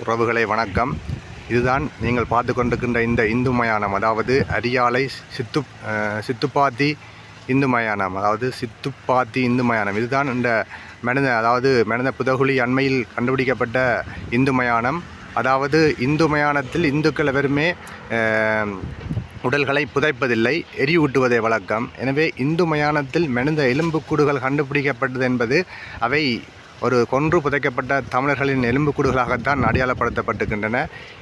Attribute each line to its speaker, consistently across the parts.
Speaker 1: உறவுகளை வணக்கம். இதுதான் நீங்கள் பார்த்து கொண்டிருக்கின்ற இந்த இந்து மயானம், அதாவது அரியாலை சித்துப்பாத்தி இந்து மயானம், அதாவது சித்துப்பாத்தி இந்து மயானம். இதுதான் இந்த மனித புதகுழி அண்மையில் கண்டுபிடிக்கப்பட்ட இந்து மயானம். அதாவது இந்து மயானத்தில் இந்துக்கள் எவருமே உடல்களை புதைப்பதில்லை, எரியூட்டுவதே வழக்கம். எனவே இந்து மயானத்தில் மனித எலும்புக்கூடுகள் கண்டுபிடிக்கப்பட்டது என்பது அவை ஒரு கொன்று புதைக்கப்பட்ட தமிழர்களின் எலும்புக்கூடுகளாகத்தான் அடையாளப்படுத்தப்பட்டிருக்கின்றன.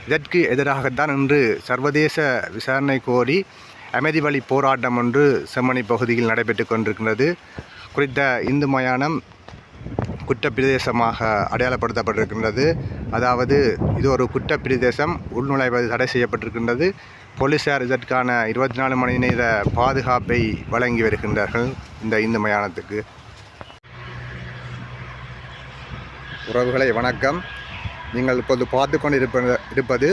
Speaker 1: இதற்கு எதிராகத்தான் இன்று சர்வதேச விசாரணை கோரி அமைதி வழி போராட்டம் ஒன்று செம்மணி பகுதியில் நடைபெற்று கொண்டிருக்கின்றது. குறித்த இந்து மயானம் குற்றப்பிரதேசமாக அடையாளப்படுத்தப்பட்டிருக்கின்றது. அதாவது இது ஒரு குற்றப்பிரதேசம், உள்நுழைவது தடை செய்யப்பட்டிருக்கின்றது. போலீசார் இதற்கான 24 மணி நேர பாதுகாப்பை வழங்கி வருகின்றார்கள் இந்த இந்து மயானத்துக்கு. உறவுகளை வணக்கம். நீங்கள் இப்போது பார்த்து கொண்டு இருப்பது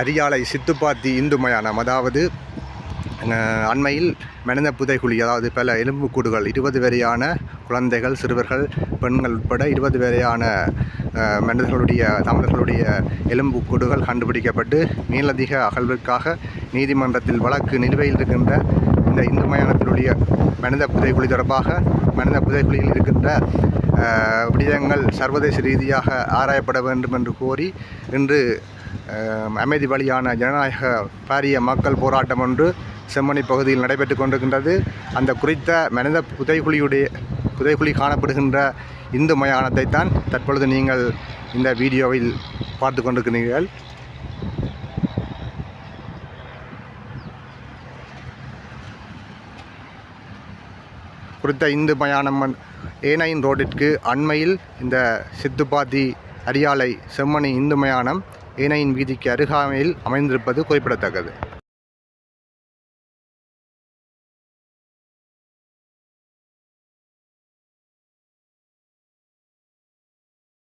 Speaker 1: அரியாலை சித்துப்பாத்தி இந்து மயானம். அதாவது அண்மையில் மனித புதைகுழி, அதாவது பல எலும்புக்கூடுகள் 20 வரையான குழந்தைகள், சிறுவர்கள், பெண்கள் உட்பட 20 வரையான தமிழர்களுடைய எலும்புக்கூடுகள் கண்டுபிடிக்கப்பட்டு மேலதிக அகழ்விற்காக நீதிமன்றத்தில் வழக்கு நிலுவையில் இருக்கின்ற இந்த இந்து மயானத்தினுடைய மனித புதைகுழி தொடர்பாக மனித புதைகுழியில் இருக்கின்ற விடயங்கள் சர்வதேச ரீதியாக ஆராயப்பட வேண்டும் என்று கோரி இன்று அமைதி வழியான ஜனநாயக பாரிய மக்கள் போராட்டம் ஒன்று செம்மணி பகுதியில் நடைபெற்று கொண்டிருக்கின்றது. அந்த குறித்த மனித புதைகுழி காணப்படுகின்ற இந்து மயானத்தை தான் தற்பொழுது நீங்கள் இந்த வீடியோவில் பார்த்து கொண்டிருக்கிறீர்கள். குறித்த இந்து மயானம் ஏனையின் ரோட்டிற்கு அண்மையில் இந்த சித்துப்பாத்தி அரியாலை செம்மணி இந்து மயானம் ஏனையின் வீதிக்கு அருகாமையில் அமைந்திருப்பது குறிப்பிடத்தக்கது.